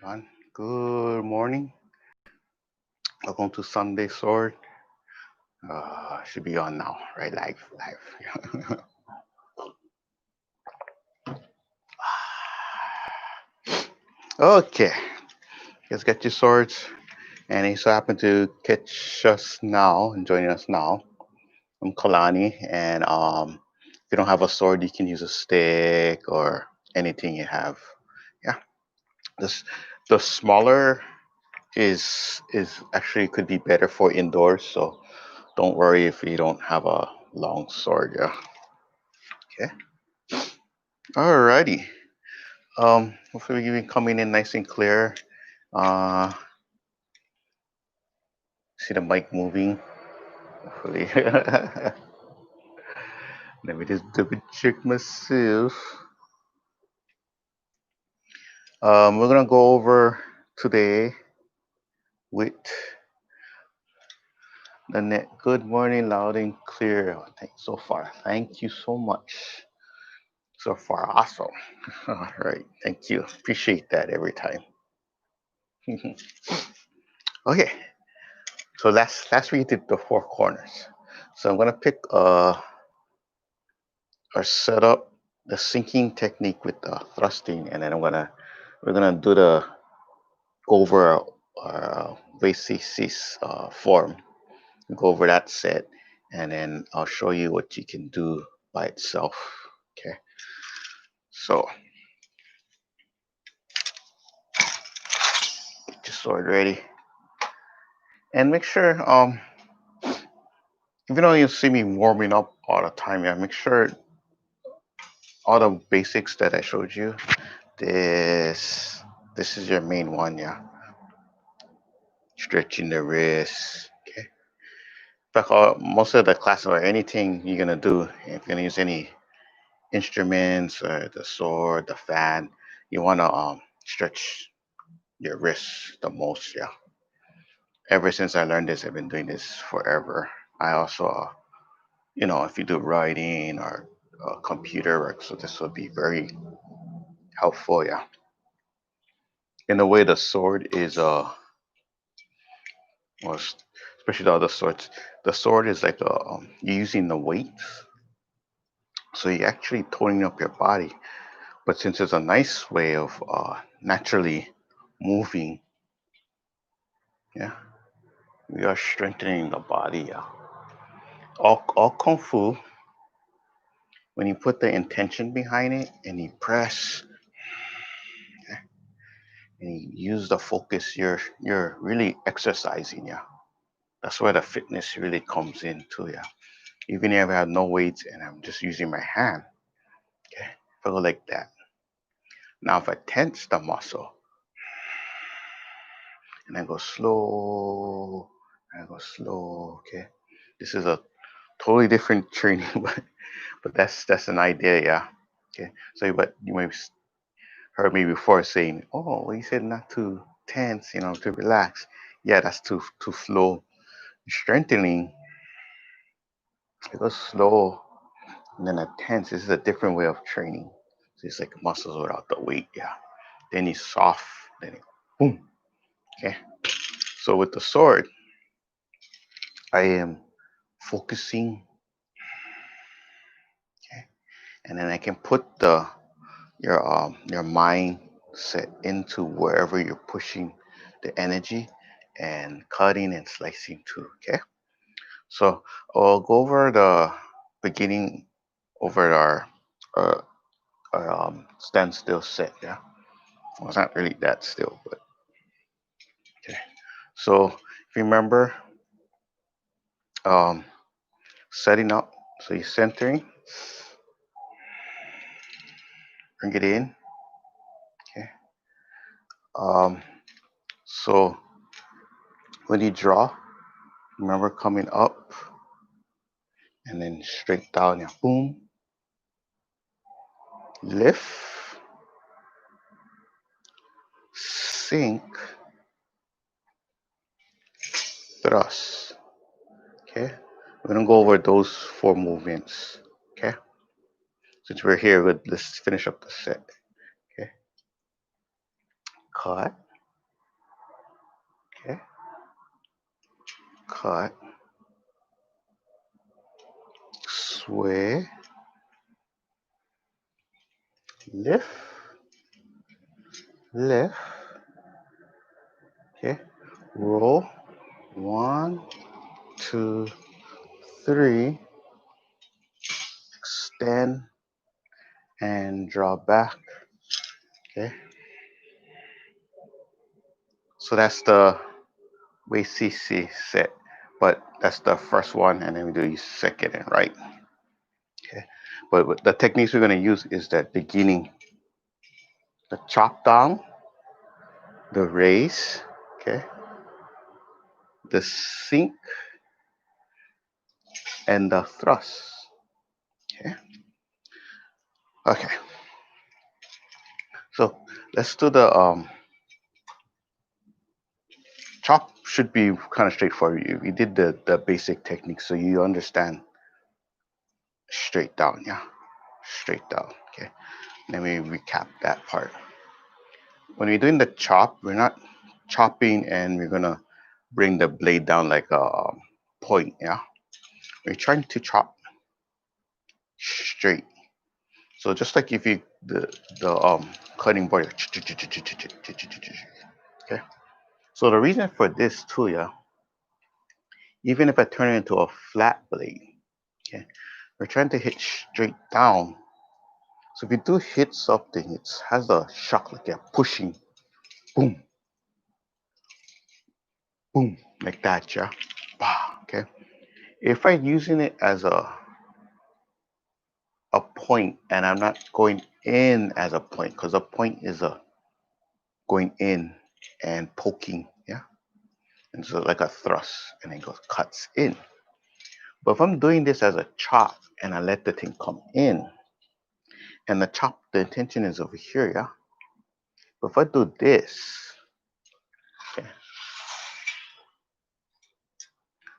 On. Good morning. Welcome to Sunday Sword. Should be on now, right? Live. Okay, let's get your swords. And he so happened to catch us now and joining us now. I'm Kalani, and if you don't have a sword, you can use a stick or anything you have. Yeah, this the smaller is actually could be better for indoors. So don't worry if you don't have a long sword. Yeah. Okay. Alrighty. Hopefully you can coming in nice and clear. Uh, see the mic moving. Hopefully. Let me just double check myself. We're gonna go over today with the net. Good morning, loud and clear. Thanks so far. Thank you so much. So far, awesome. All right, thank you. Appreciate that every time. Okay, so last we did the four corners. So I'm gonna pick or set up the sinking technique with the thrusting, and then we're gonna do the go over VCC's form, go over that set, and then I'll show you what you can do by itself. Okay, so get your sword ready, and make sure even though you see me warming up all the time, yeah, make sure all the basics that I showed you. This is your main one, yeah. Stretching the wrist. Okay. In fact, most of the class or anything you're gonna do, if you're gonna use any instruments or the sword, the fan, you wanna stretch your wrist the most. Yeah. Ever since I learned this, I've been doing this forever. I also, if you do writing or computer work, so this will be very helpful. Yeah. In a way, the sword is or especially the other swords, the sword is like you're using the weights, so you're actually toning up your body. But since it's a nice way of naturally moving, yeah, we are strengthening the body. Yeah. All kung fu, when you put the intention behind it and you press, yeah, and you use the focus, you're really exercising. Yeah, that's where the fitness really comes into. Yeah, even if I have no weights and I'm just using my hand. Okay, if I go like that. Now if I tense the muscle and I go slow, and I go slow, okay. This is a totally different training, but that's an idea, yeah. Okay. So but you may have heard me before saying, oh, well, you said not to tense, to relax. Yeah, that's too slow. Strengthening, it goes slow, and then a tense. This is a different way of training. So it's like muscles without the weight, yeah. Then it's soft, then it boom. Okay. So with the sword, I am focusing, okay, and then I can put your mind set into wherever you're pushing the energy and cutting and slicing to. Okay, so I'll go over the beginning over uh, our standstill set. Yeah, well, it's not really that still, but okay. So if you remember, um, setting up, so you're centering, bring it in. Okay. Um, so when you draw, remember coming up and then straight down. Yeah, boom, lift, sink, thrust. Okay, we're gonna go over those four movements. Okay, since we're here, let's finish up the set. Okay, cut, cut, sway, lift, lift, okay, roll, 1, 2, 3, extend, and draw back, okay. So that's the way CC set, but that's the first one, and then we do second and right, okay. But the techniques we're going to use is that beginning, the chop down, the raise, okay, the sink, and the thrust, okay. Okay, so let's do the chop. Should be kind of straightforward. We did the basic technique, so you understand. Straight down, yeah, straight down, okay. Let me recap that part. When we're doing the chop, we're not chopping and we're gonna bring the blade down like a point, yeah. We're trying to chop straight. So just like if you the cutting board, okay. So the reason for this too, yeah, even if I turn it into a flat blade, okay, we're trying to hit straight down. So if you do hit something, it has a shock like you're pushing, boom, boom, like that, yeah. Okay. If I'm using it as a point and I'm not going in as a point, because a point is a going in and poking, yeah. And so like a thrust, and it goes cuts in. But if I'm doing this as a chop and I let the thing come in, and the chop, the intention is over here, yeah. But if I do this, okay.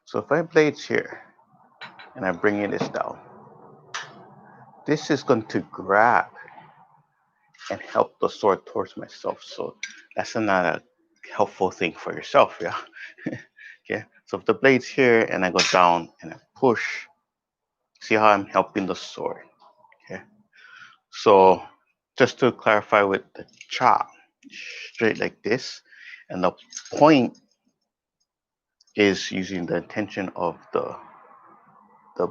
So if I blades here and I bring this down, this is going to grab and help the sword towards myself. So that's not a helpful thing for yourself, yeah. Okay. So if the blade's here and I go down and I push, see how I'm helping the sword. Okay. So just to clarify with the chop, straight like this, and the point is using the intention of the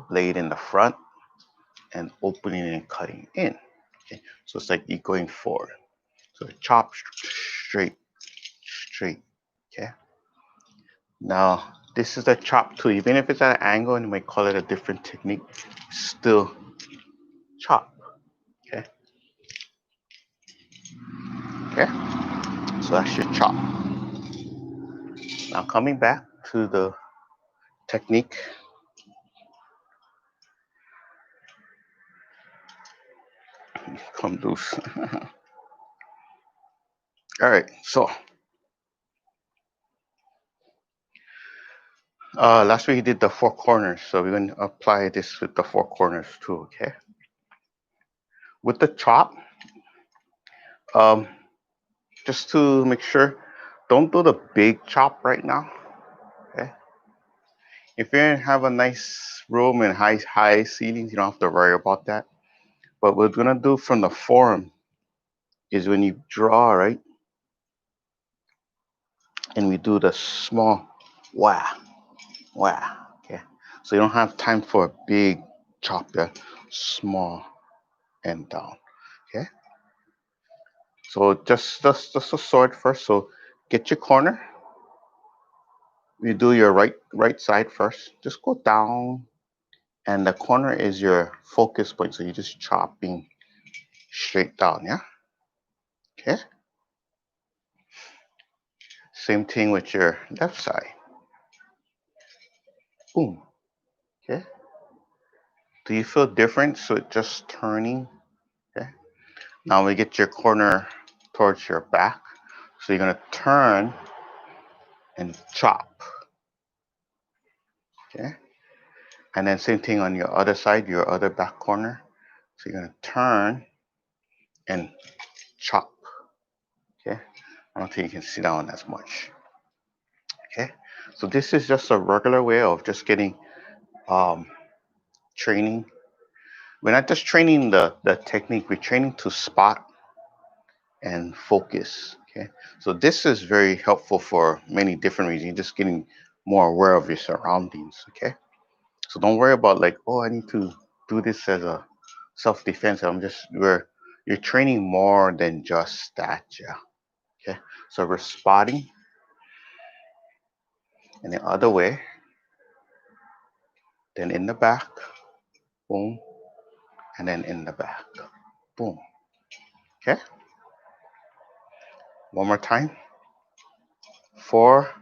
blade in the front and opening and cutting in. Okay. So it's like you going forward. So chop straight, straight. Okay. Now this is the chop too. Even if it's at an angle and you might call it a different technique, still chop. Okay. Okay. So that's your chop. Now coming back to the technique. Come loose. All right. So last week we did the four corners. So we're going to apply this with the four corners too. Okay. With the chop, um, just to make sure, don't do the big chop right now. Okay. If you have a nice room and high ceilings, you don't have to worry about that. But what we're gonna do from the forearm is when you draw, right, and we do the small wah, wah. Okay. So you don't have time for a big chop there. Small and down. Okay. So just a sword first. So get your corner. You do your right side first. Just go down, and the corner is your focus point. So you're just chopping straight down. Yeah. Okay. Same thing with your left side. Boom. Okay. Do you feel different? So just turning. Okay. Now we get your corner towards your back. So you're gonna turn and chop. Okay. And then same thing on your other side, your other back corner. So you're gonna turn and chop. Okay. I don't think you can see that one as much. Okay. So this is just a regular way of just getting um, training. We're not just training the technique, we're training to spot and focus. Okay. So this is very helpful for many different reasons. You're just getting more aware of your surroundings. Okay. So don't worry about like, oh, I need to do this as a self-defense. I'm just we're you're training more than just that. Yeah. Okay. So we're spotting in the other way, then in the back, boom, and then in the back, boom. Okay. One more time. Four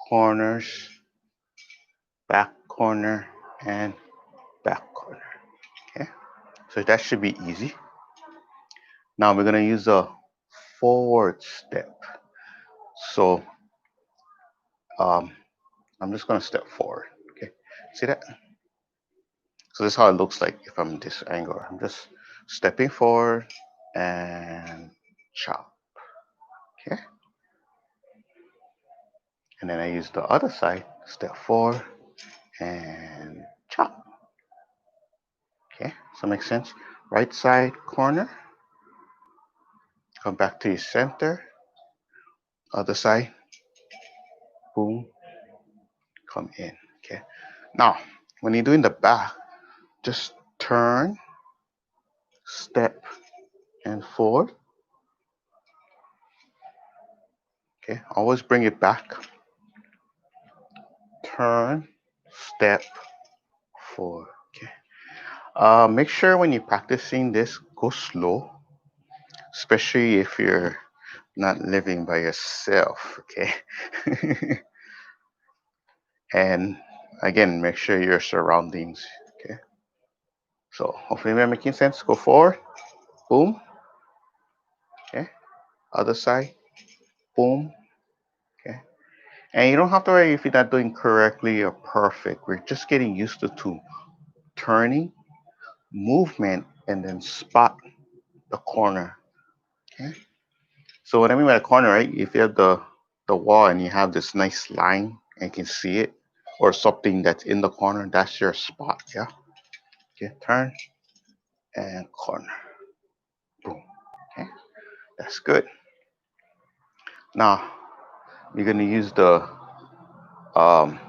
corners, back corner, and back corner. Okay. So that should be easy. Now we're gonna use a forward step. So um, I'm just gonna step forward. Okay. See that? So this is how it looks like if I'm this angle. I'm just stepping forward and chop. Okay. And then I use the other side, step forward and chop. Okay. So make sense? Right side corner, come back to your center, other side, boom, come in. Okay. Now, when you're doing the back, just turn, step, and forward. Okay. Always bring it back. Turn, step, forward. Okay. Make sure when you're practicing this, go slow, especially if you're not living by yourself. Okay. And again, make sure your surroundings. Okay. So hopefully we're making sense. Go forward, boom. Okay. Other side, boom. Okay. And you don't have to worry if you're not doing correctly or perfect. We're just getting used to turning, movement, and then spot the corner. Okay. So what I mean by the corner, right? If you have the wall and you have this nice line and you can see it, or something that's in the corner, that's your spot. Yeah. Okay. Turn and corner. Boom. Okay. That's good. Now we're gonna use um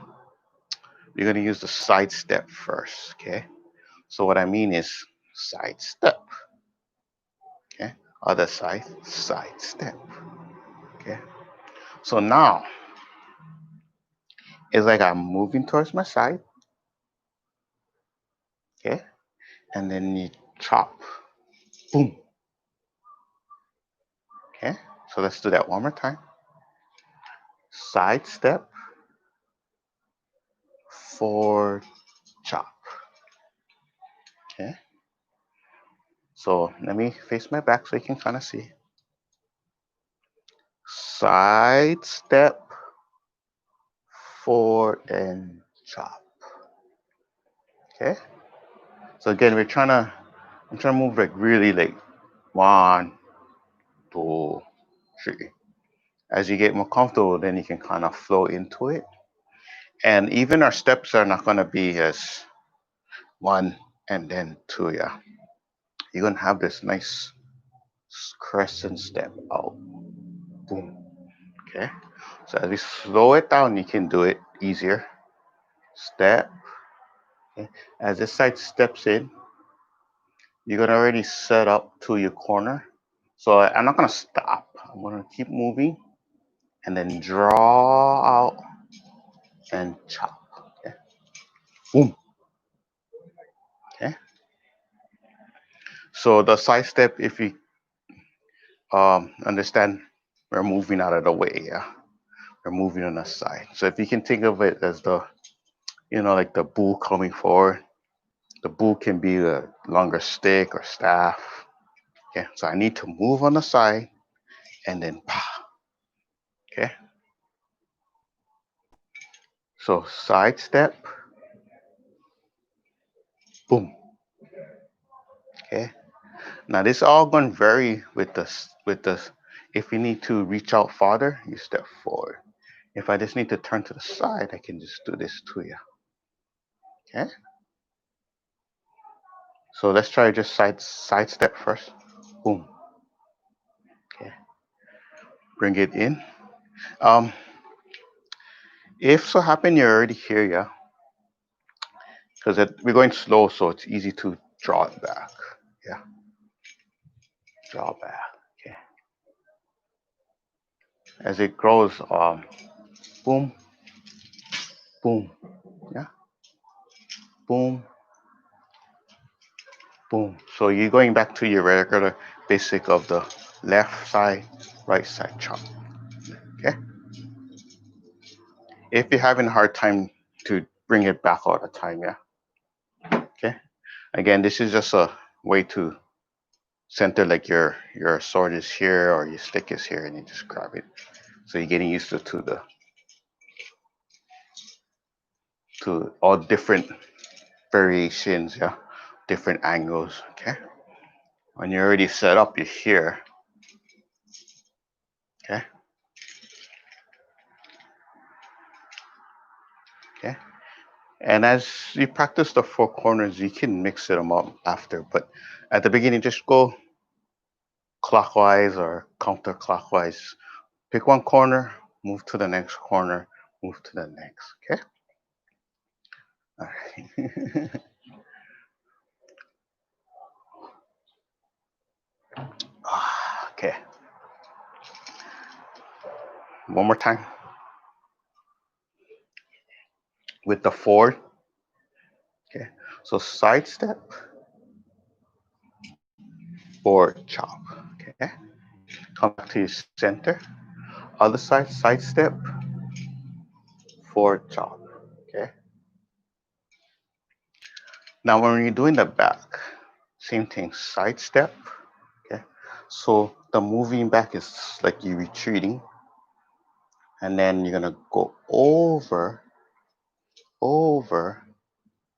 the side step first. Okay. So what I mean is side step. Okay. Other side step. Okay. So now it's like I'm moving towards my side. Okay. And then you chop. Boom. Okay. So let's do that one more time. Side step, forward, chop. Okay. So let me face my back so you can kind of see. Side step, forward, and chop. Okay. So again, I'm trying to move like really like one, two, three. As you get more comfortable, then you can kind of flow into it. And even our steps are not going to be as one and then two. Yeah. You're going to have this nice crescent step out. Boom. Okay. So as we slow it down, you can do it easier. Step. Okay. As this side steps in, you're gonna already set up to your corner. So I'm not gonna stop. I'm gonna keep moving and then draw out and chop. Okay. Boom. Okay. So the side step, if you understand, we're moving out of the way. Yeah. We're moving on the side. So if you can think of it as like the bull coming forward. The bull can be a longer stick or staff. Okay, so I need to move on the side and then pa. Okay, so side step, boom. Okay, now this all going to vary with the. If you need to reach out farther, you step forward. If I just need to turn to the side, I can just do this to you. Okay. So let's try just side step first. Boom. Okay. Bring it in. Um, if so happen you're already here, yeah, because we're going slow, so it's easy to draw it back. Yeah. Draw back. Okay. As it grows, boom, boom. Yeah. Boom, boom. So you're going back to your regular basic of the left side, right side chop. Okay. If you're having a hard time to bring it back all the time, yeah. Okay. Again, this is just a way to center like your sword is here or your stick is here, and you just grab it. So you're getting used to all different variations, yeah, different angles. Okay. When you're already set up, you're here. Okay. Okay. And as you practice the four corners, you can mix them up after. But at the beginning, just go clockwise or counterclockwise. Pick one corner, move to the next corner, move to the next. Okay. All right. Okay. One more time with the forward. Okay. So side step, forward chop. Okay. Come back to your center. Other side step, forward chop. Okay. Now when you're doing the back, same thing, side step. Okay. So the moving back is like you retreating, and then you're gonna go over,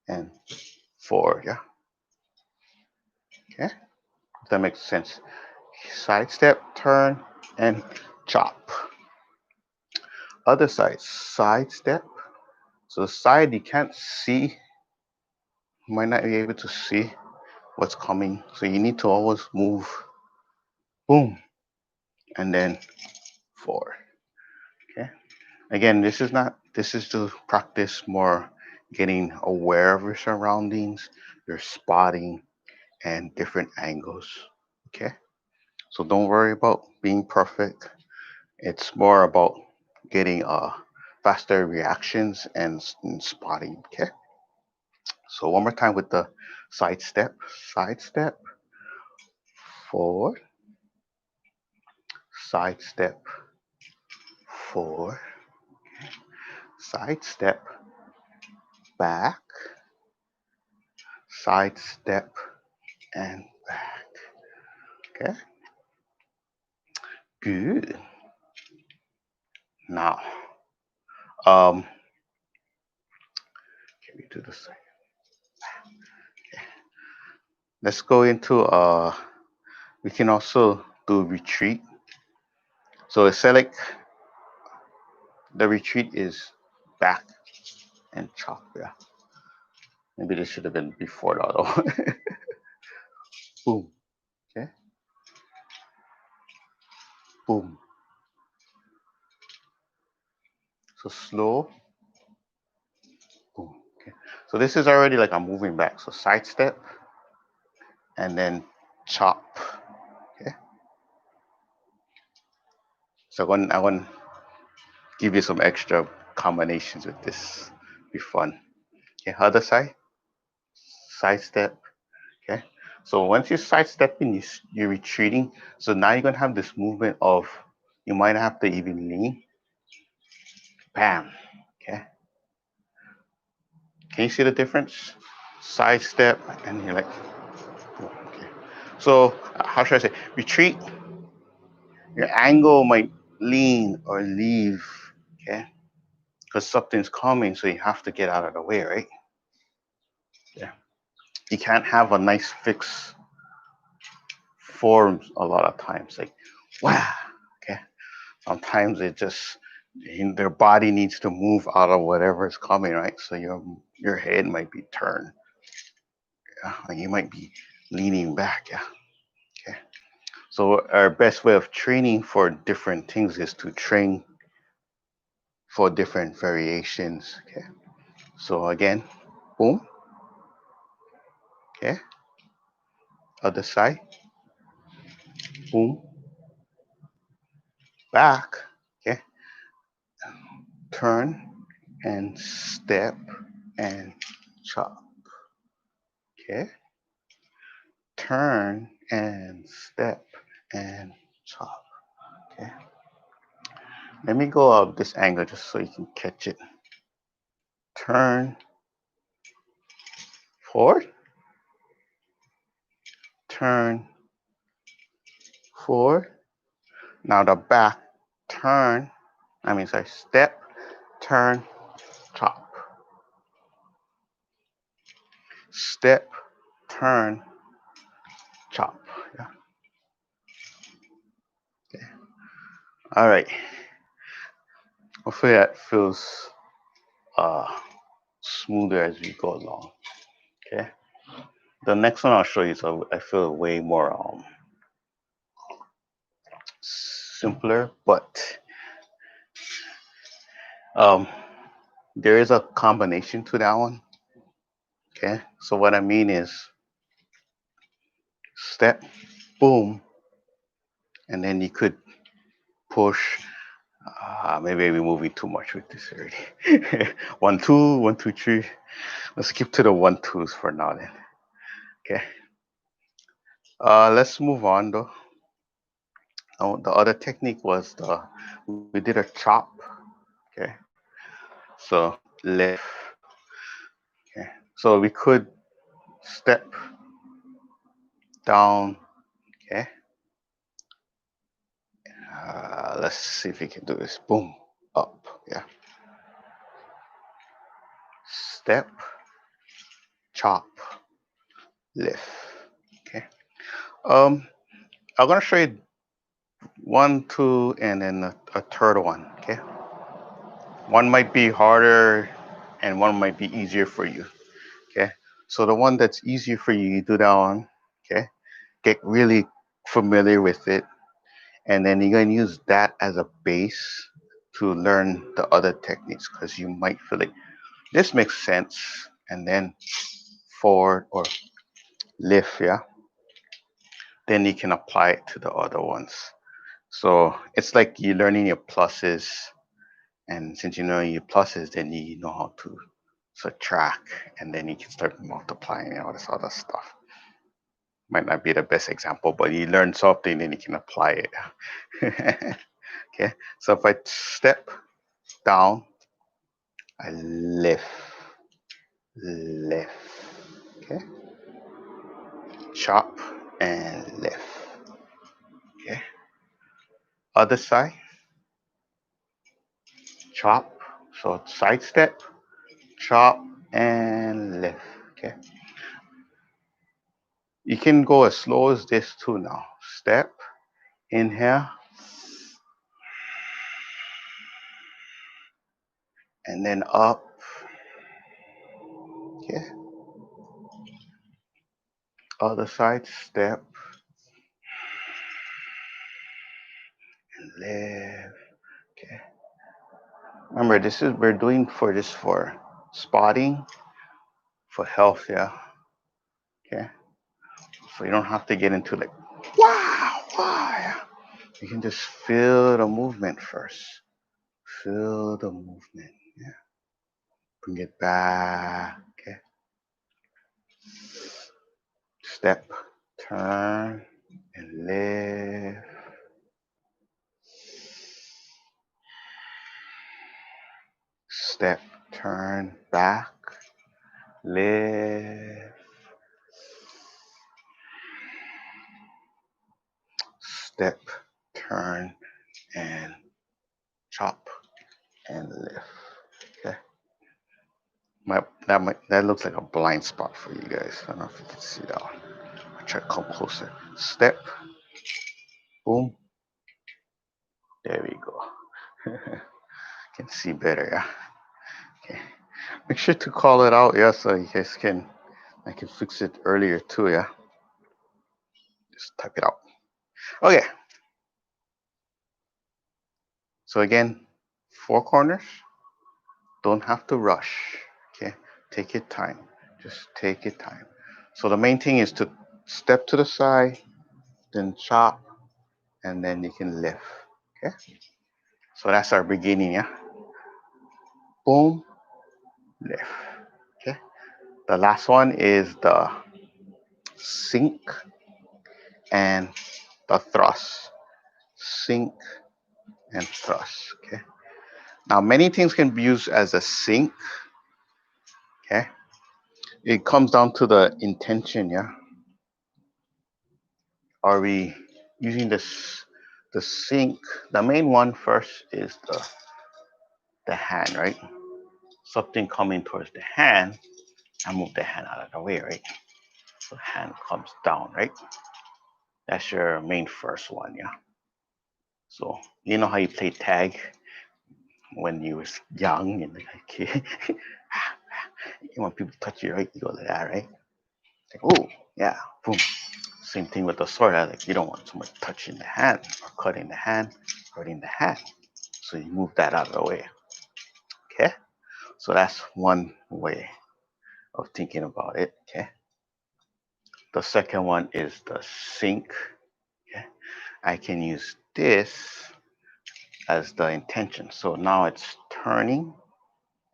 and forward. Yeah. Okay. If that makes sense. Side step, turn, and chop. Other side step. So the side you can't see, you might not be able to see what's coming. So you need to always move, boom, and then forward. Okay. Again, this is to practice more getting aware of your surroundings, your spotting, and different angles. Okay. So don't worry about being perfect. It's more about getting faster reactions and spotting. Okay. So one more time with the side step, forward, side step, forward, side step, back, side step, and back. Okay. Good. Now, um, can we do the same? Let's go into we can also do retreat. So select the retreat is back and chop. Yeah. Maybe this should have been before that. Though. Boom. Okay. Boom. So slow. Boom. Okay. So this is already like I'm moving back. So side step and then chop. Okay. So I want to give you some extra combinations with this. Be fun. Okay. Other side step. Okay. So once you're sidestepping, you're retreating. So now you're gonna have this movement of you might have to even lean. Bam. Okay. Can you see the difference? Sidestep, and you're like, okay. So how should I say? Retreat. Your angle might lean or leave. Okay. Because something's coming, so you have to get out of the way, right? Yeah. You can't have a nice fixed form a lot of times. Like, wow. Okay. Sometimes it just And their body needs to move out of whatever is coming, right? So your head might be turned. Yeah, like you might be leaning back. Yeah. Okay. So our best way of training for different things is to train for different variations. Okay. So again, boom. Okay. Other side, boom. Back. Okay. Turn and step and chop. Okay. Turn and step and chop. Okay. Let me go up this angle just so you can catch it. Turn forward. Turn forward. Now the back. Turn. Sorry. Step. Turn. Chop. Step. Turn. Chop. Yeah. Okay. All right. Hopefully that feels uh, smoother as we go along. Okay. The next one I'll show you, so I feel way more simpler, but um, there is a combination to that one. Okay. So what I mean is step, boom, and then you could push. Maybe we're moving too much with this already. 1, 2, 1, 2, 3. Let's skip to the 1, 2s for now then. Okay. Let's move on though. The other technique was we did a chop. Okay. So lift. Okay. So we could step down. Okay. Let's see if we can do this. Boom. Up. Yeah. Step. Chop. Lift. Okay. I'm gonna show you 1, 2, and then a third one. Okay. One might be harder, and one might be easier for you. Okay. So the one that's easier for you, you do that one. Okay. Get really familiar with it, and then you're going to use that as a base to learn the other techniques, because you might feel like this makes sense, and then forward or lift. Yeah. Then you can apply it to the other ones. So it's like you're learning your pluses, and since you know your pluses, then you know how to subtract, and then you can start multiplying and all this other stuff. Might not be the best example, but you learn something, then you can apply it. Okay, so if I step down, I lift, lift. Okay, chop and lift. Okay, other side, chop. So side step, chop and lift. Okay, you can go as slow as this too now. Step, inhale, and then up. Okay, other side, step and lift. Okay, remember this is we're doing for this for spotting, for health. Yeah. Okay, so you don't have to get into like wow, wow. Yeah. You can just feel the movement first. Feel the movement. Yeah. Bring it back. Okay. Step, turn, and lift. Step, turn, back, lift. Step, turn, and chop and lift. Okay. That looks like a blind spot for you guys. I don't know if you can see that one. I'll try to come closer. Step, boom. There we go. can see better, yeah. Okay. Make sure to call it out, yeah, so you guys can I can fix it earlier too, yeah. Just type it out. Okay. So again, four corners. Don't have to rush. Okay. Take your time. Just take your time. So the main thing is to step to the side, then chop, and then you can lift. Okay. So that's our beginning, yeah. Boom, lift. Okay. The last one is the sink and the thrust. Sink and thrust. Okay. Now many things can be used as a sink. Okay. It comes down to the intention, yeah. Are we using the sink? The main one first is the hand, right? Something coming towards the hand, I move the hand out of the way, right? So hand comes down, right? That's your main first one, yeah. So you know how you play tag when you was young and like a kid. You want people to touch you, right? You go like that, right? Like, oh, yeah, boom. Same thing with the sword. Like you don't want someone touching the hand or cutting the hand, hurting the hand. So you move that out of the way. Okay. So that's one way of thinking about it. Okay. The second one is the sink. Okay. I can use this as the intention. So now it's turning,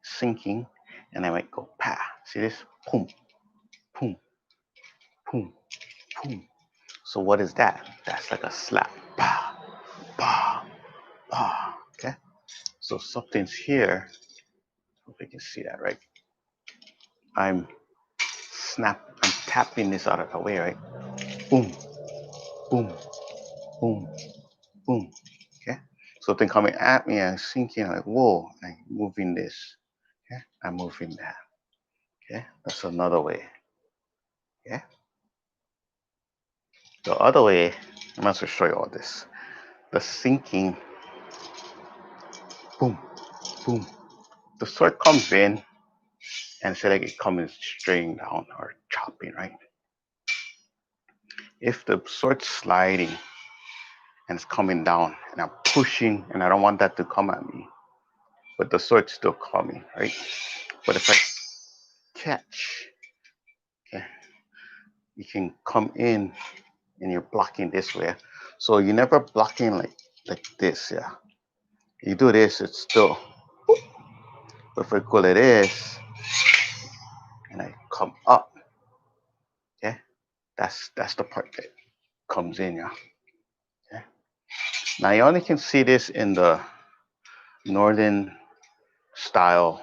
sinking, and I might go pa. See this? Boom, boom, boom, boom. So what is that? That's like a slap. Pa, pa, pa. Okay. So something's here. Hope you can see that, right? I'm I'm tapping this out of the way, right? Boom, boom, boom, boom. Okay. Something coming at me, I'm sinking, like, whoa, I'm moving this. Okay. I'm moving that. Okay. That's another way. Okay. The other way, I'm going to show you all this. The sinking, boom, boom. The sword comes in and say like it comes straight down or chopping, right? If the sword's sliding and it's coming down and I'm pushing and I don't want that to come at me, but the sword's still coming, right? But if I catch, okay, you can come in and you're blocking this way. So you're never blocking like this, yeah. You do this, it's still. But if I go like this and I come up, okay, that's the part that comes in, yeah. Okay. Now you only can see this in the northern style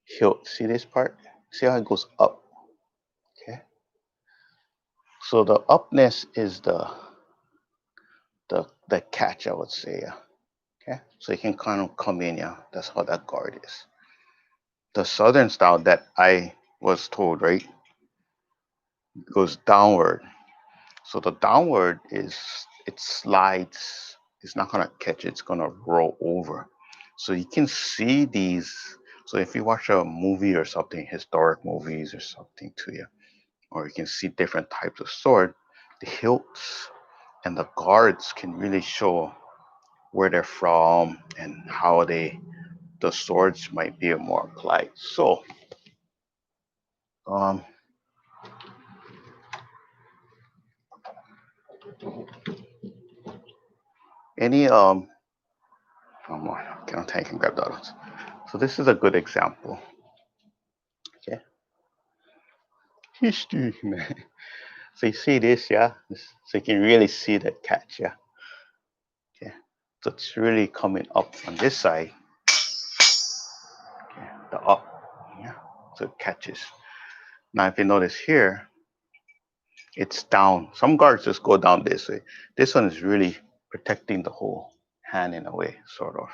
hilt. See this part? See how it goes up? Okay. So the upness is the catch, I would say, yeah. Okay. So you can kind of come in, yeah. That's how that guard is. The southern style that I was told, right, goes downward. So the downward is it slides. It's not gonna catch it. It's gonna roll over. So you can see these. So if you watch a movie or something, historic movies or something to you, or you can see different types of sword, the hilts and the guards can really show where they're from and how the swords might be more applied. So um any okay, I can grab the others. So this is a good example. Okay. History, man. So you see this, yeah? So you can really see the catch, yeah? Okay. So it's really coming up on this side, okay? The up, yeah? So it catches. Now if you notice here, it's down. Some guards just go down this way. This one is really protecting the whole hand in a way, sort of.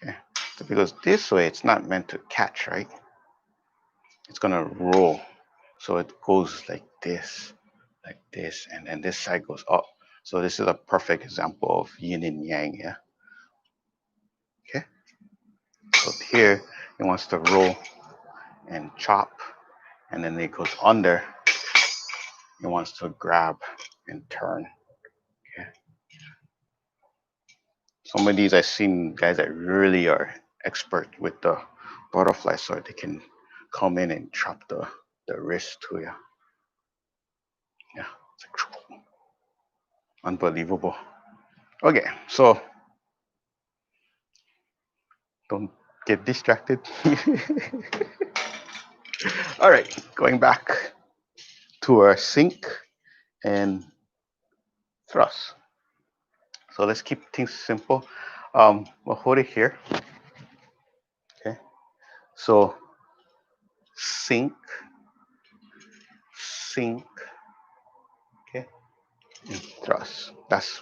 Okay. So because this way it's not meant to catch, right? It's gonna roll. So it goes like this, and then this side goes up. So this is a perfect example of yin and yang, yeah. So here it wants to roll and chop, and then it goes under. It wants to grab and turn. Okay. Some of these I've seen guys that really are expert with the butterfly sword. They can come in and chop the wrist to you. Yeah, it's like, unbelievable. Okay, so don't get distracted. All right, going back to our sink and thrust. So let's keep things simple. We'll hold it here. Okay. So sink, sink, okay, and thrust.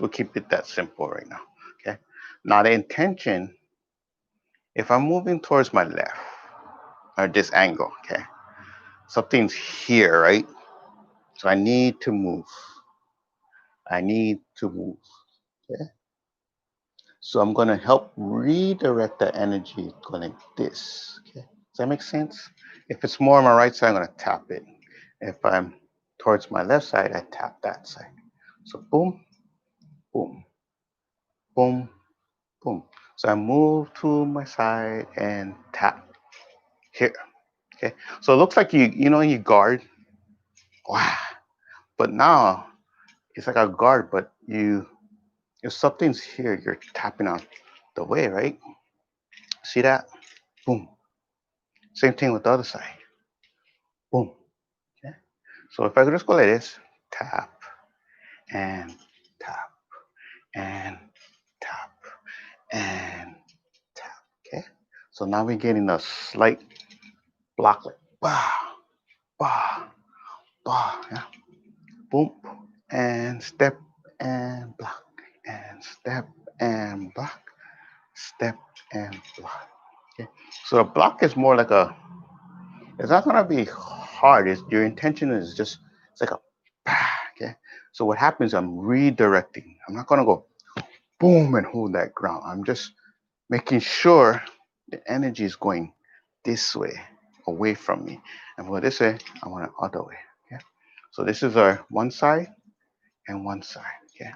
We'll keep it that simple right now. Okay. Now the intention, if I'm moving towards my left or this angle, okay, something's here, right? So I need to move. I need to move. Okay. So I'm gonna help redirect the energy going like this. Okay. Does that make sense? If it's more on my right side, I'm gonna tap it. If I'm towards my left side, I tap that side. So boom, boom, boom, boom. So I move to my side and tap here. Okay. So it looks like you guard. Wow. But now it's like a guard, but if something's here, you're tapping on the way, right? See that? Boom. Same thing with the other side. Boom. Okay. So if I could just go like this, tap and tap and tap and tap. Okay. So now we're getting a slight block like bah, bah, bah. Yeah. Boom. And step and block and step and block, step and block. Okay. So a block is more like it's not gonna be hard. Your intention is just, it's like a, okay. So what happens? I'm redirecting. I'm not gonna go boom and hold that ground. I'm just making sure the energy is going this way, away from me. And for this way, I want it other way. Okay. So this is our one side and one side. Okay.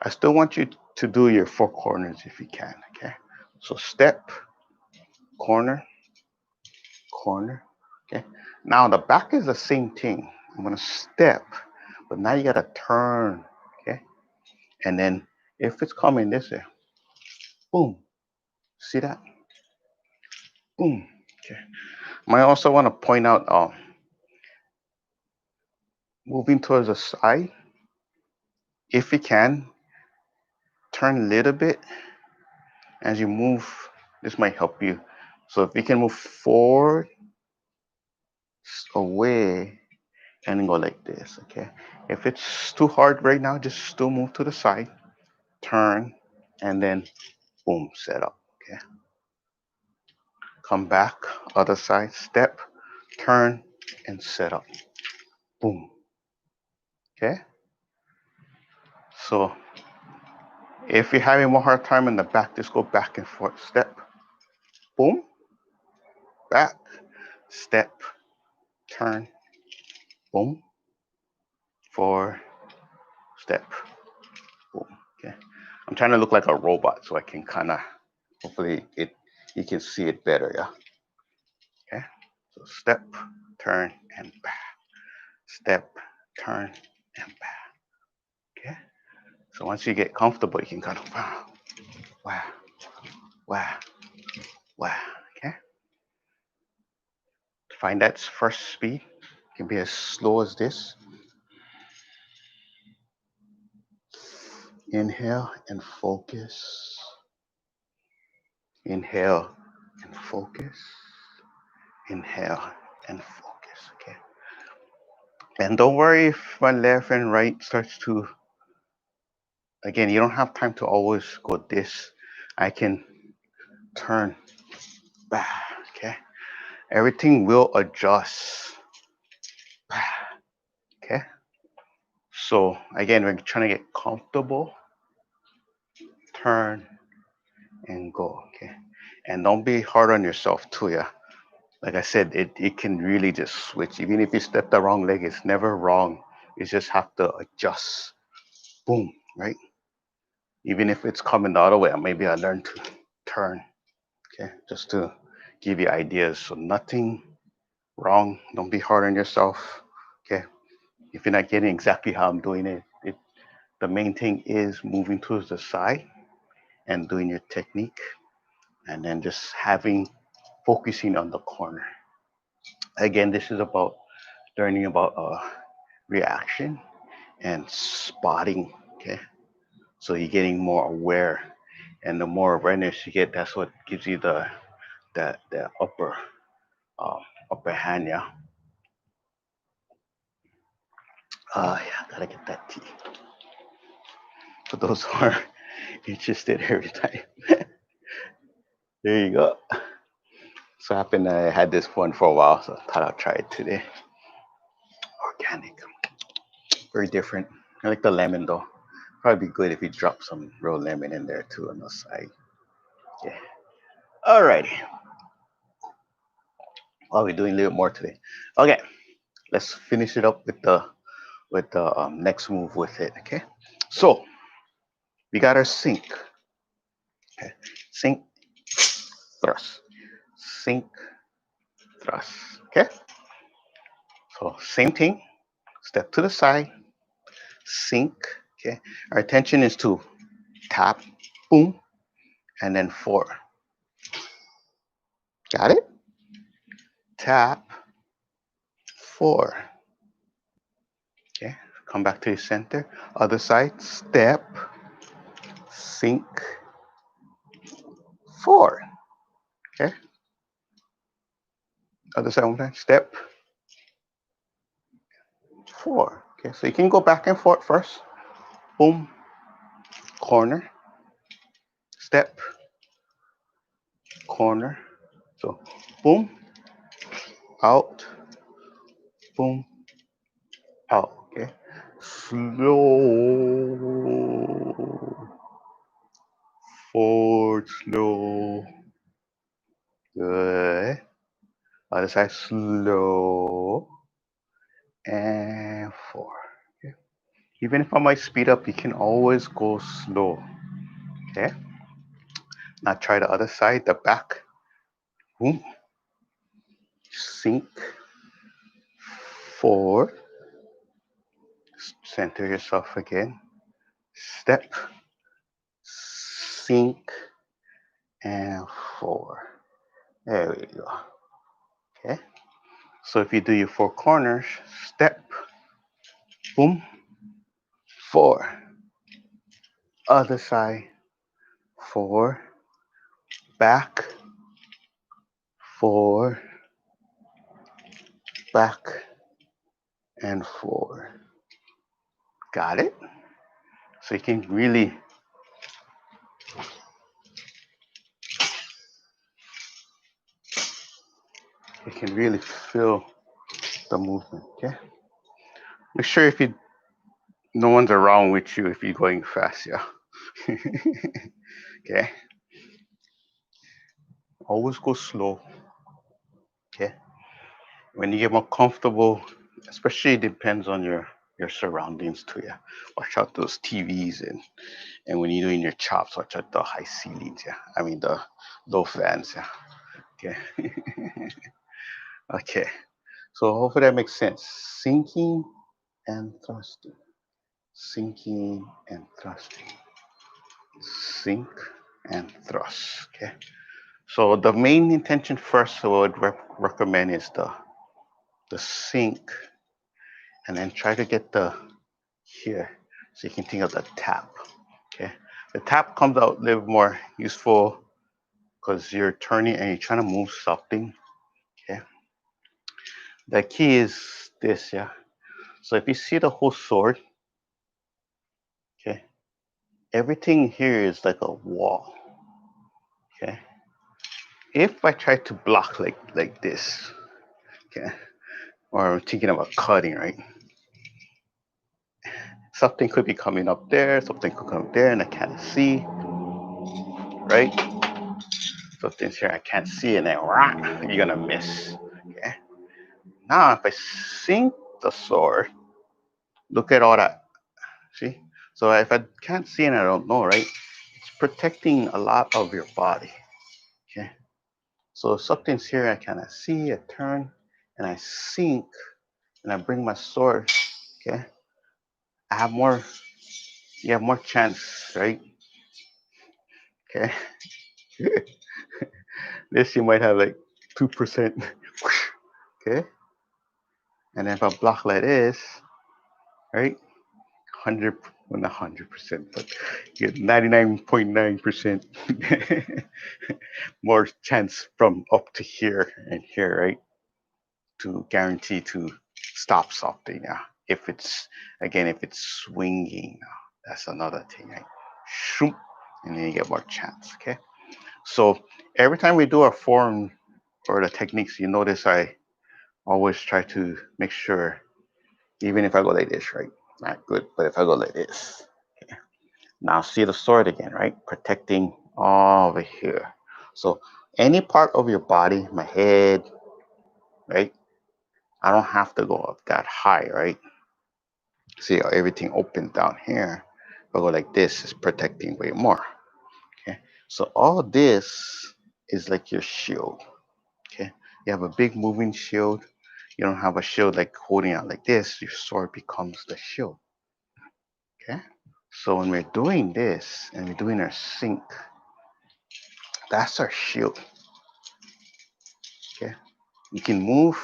I still want you to do your four corners if you can. Okay. So step, corner, corner. Okay. Now the back is the same thing. I'm gonna step, but now you gotta turn. Okay. And then if it's coming this way, boom. See that? Boom. Okay. I also want to point out, moving towards the side, if you can, turn a little bit as you move. This might help you. So if you can move forward, away, and go like this. Okay. If it's too hard right now, just still move to the side, turn, and then boom, set up. Okay. Come back, other side, step, turn, and set up. Boom. Okay. So if you're having more hard time in the back, just go back and forth. Step, boom, back, step, turn, boom, forward, step, boom. Okay. I'm trying to look like a robot so I can kind of, hopefully you can see it better. Yeah. Okay. So step, turn, and back. Step, turn, and back. Okay. So once you get comfortable, you can kind of wow, wow, wow, wow. Okay. Find that first speed. It can be as slow as this. Inhale and focus. Inhale and focus. Inhale and focus. Okay. And don't worry if my left and right starts to, again, you don't have time to always go this. I can turn back. Okay. Everything will adjust. Okay. So again, we're trying to get comfortable. Turn and go. Okay. And don't be hard on yourself too, yeah. Like I said, it can really just switch. Even if you step the wrong leg, it's never wrong. You just have to adjust. Boom, right? Even if it's coming the other way, maybe I learned to turn. Okay, just to give you ideas. So nothing wrong. Don't be hard on yourself. Okay, if you're not getting exactly how I'm doing it, the main thing is moving towards the side and doing your technique, and then just focusing on the corner. Again, this is about learning about reaction and spotting. Okay, so you're getting more aware, and the more awareness you get, that's what gives you the um, upper hand. Yeah. Yeah, gotta get that tea. For those who are interested every time. There you go. So happened I had this one for a while, so I thought I'll try it today. Organic, very different. I like the lemon though. Probably be good if you drop some real lemon in there too on the side. Yeah. Alrighty. Well, we're doing a little more today. Okay, let's finish it up with the next move with it. Okay. So we got our sink. Okay. Sink, thrust, sink, thrust. Okay. So same thing. Step to the side, sink. Okay. Our intention is to tap, boom, and then four. Got it? Tap, four. Okay. Come back to your center. Other side, step, sink, four. Okay. Other side one time. Step, four. Okay. So you can go back and forth first. Boom, corner, step, corner. So boom, out, boom, out. Okay. Slow. Forward, slow. Good. Other side, slow. And four. Okay. Even if I might speed up, you can always go slow. Okay. Now try the other side, the back. Boom. Sink. Forward. Center yourself again. Step. Sink. And forward. There we go. Okay. So if you do your four corners, step. Boom. Four. Other side. Four. Back. Four. Back. And forward. Got it? So you can really feel the movement. Okay. Make sure if you no one's around with you if you're going fast. Yeah. Okay. Always go slow. Okay. When you get more comfortable, especially it depends on your surroundings too. Yeah. Watch out those TVs and when you're doing your chops, watch out the high ceilings. Yeah. I mean the low fans. Yeah. Okay. Okay. So hopefully that makes sense. Sinking and thrusting. Sinking and thrusting. Sink and thrust. Okay. So the main intention first I would recommend is the sink, and then try to get the here, so you can think of the tap. Okay. The tap comes out a little more useful because you're turning and you're trying to move something. Okay. The key is this. Yeah. So if you see the whole sword, okay, everything here is like a wall. Okay. If I try to block like this, okay, or I'm thinking about cutting, right? Something could be coming up there, something could come up there, and I can't see, right? Something's here I can't see, and then rock, you're gonna miss. Okay. Now if I sink the sword, look at all that. See? So if I can't see and I don't know, right? It's protecting a lot of your body. Okay. So if something's here I cannot see, I turn and I sink and I bring my sword. Okay. I have more. You have more chance, right? Okay. This you might have like 2%. Okay. And if I block like this, right? 100, well, not 100%, but you get 99.9% more chance from up to here and here, right? To guarantee to stop something. If it's, again, if it's swinging, that's another thing, right? Shoop, and then you get more chance, okay? So every time we do our form or the techniques, you notice I always try to make sure, even if I go like this, right? Not good, but if I go like this, okay. Now see the sword again, right? Protecting all over here. So any part of your body, my head, right? I don't have to go up that high, right? See how everything opens down here. If I go like this, it's protecting way more. Okay. So all this is like your shield. Okay. You have a big moving shield. You don't have a shield like holding out like this. Your sword becomes the shield. Okay. So when we're doing this and we're doing our sync, that's our shield. Okay. You can move.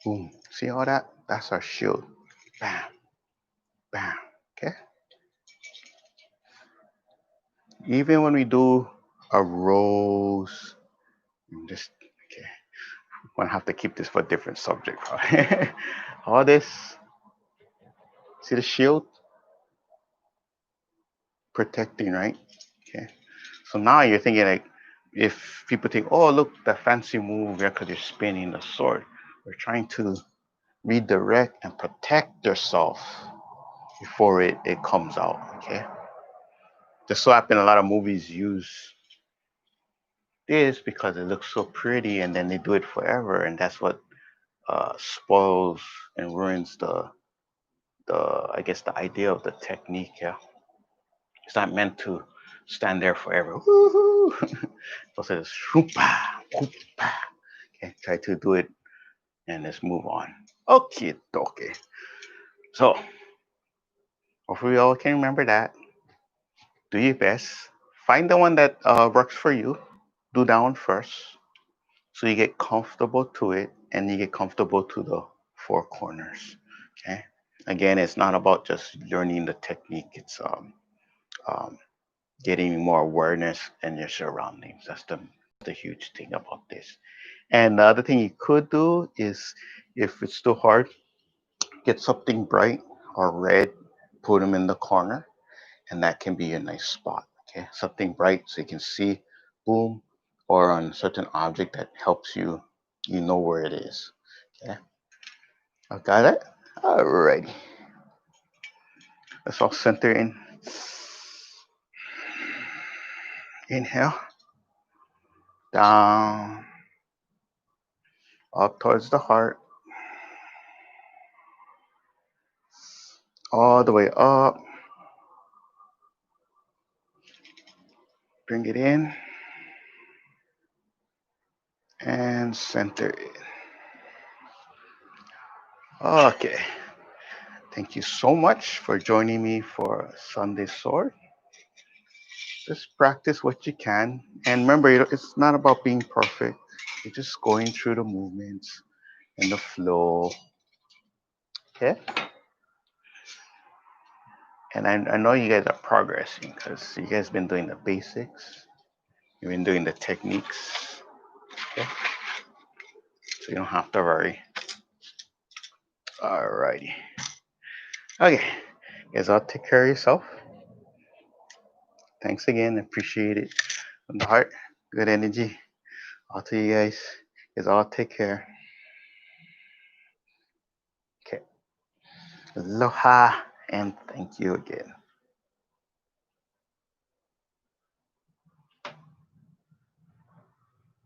Boom. See all that? That's our shield. Bam. Bam. Okay. Even when we do a rose, just okay. I'm gonna have to keep this for a different subject. All this. See the shield protecting, right? Okay. So now you're thinking like, if people think, oh look, that fancy move, yeah, because you're spinning the sword. We're trying to redirect and protect yourself before it comes out. Okay. Just so happen a lot of movies use this because it looks so pretty, and then they do it forever, and that's what spoils and ruins the I guess the idea of the technique. Yeah, it's not meant to stand there forever. Woohoo! So it's shoopa, whoopa. Okay, try to do it and let's move on. Okay, okay. So hopefully we all can remember that. Do your best. Find the one that works for you. Do that one first, so you get comfortable to it and you get comfortable to the four corners. Okay. Again, it's not about just learning the technique. It's um, getting more awareness in your surroundings. That's the huge thing about this. And the other thing you could do is, if it's too hard, get something bright or red, put them in the corner, and that can be a nice spot. Okay, something bright so you can see, boom, or on a certain object that helps you, you know where it is. Okay, I got it. Alrighty, let's all center in. Inhale, down, up towards the heart, all the way up. Bring it in and center it. Okay. Thank you so much for joining me for Sunday Sword. Just practice what you can. And remember, it's not about being perfect. You're just going through the movements and the flow. Okay? And I know you guys are progressing because you guys been doing the basics. You've been doing the techniques. Okay? So you don't have to worry. Alrighty. Okay. Guys, I'll take care of yourself. Thanks again. Appreciate it. From the heart, good energy. I'll tell you guys. Guys, all take care. Okay. Aloha and thank you again.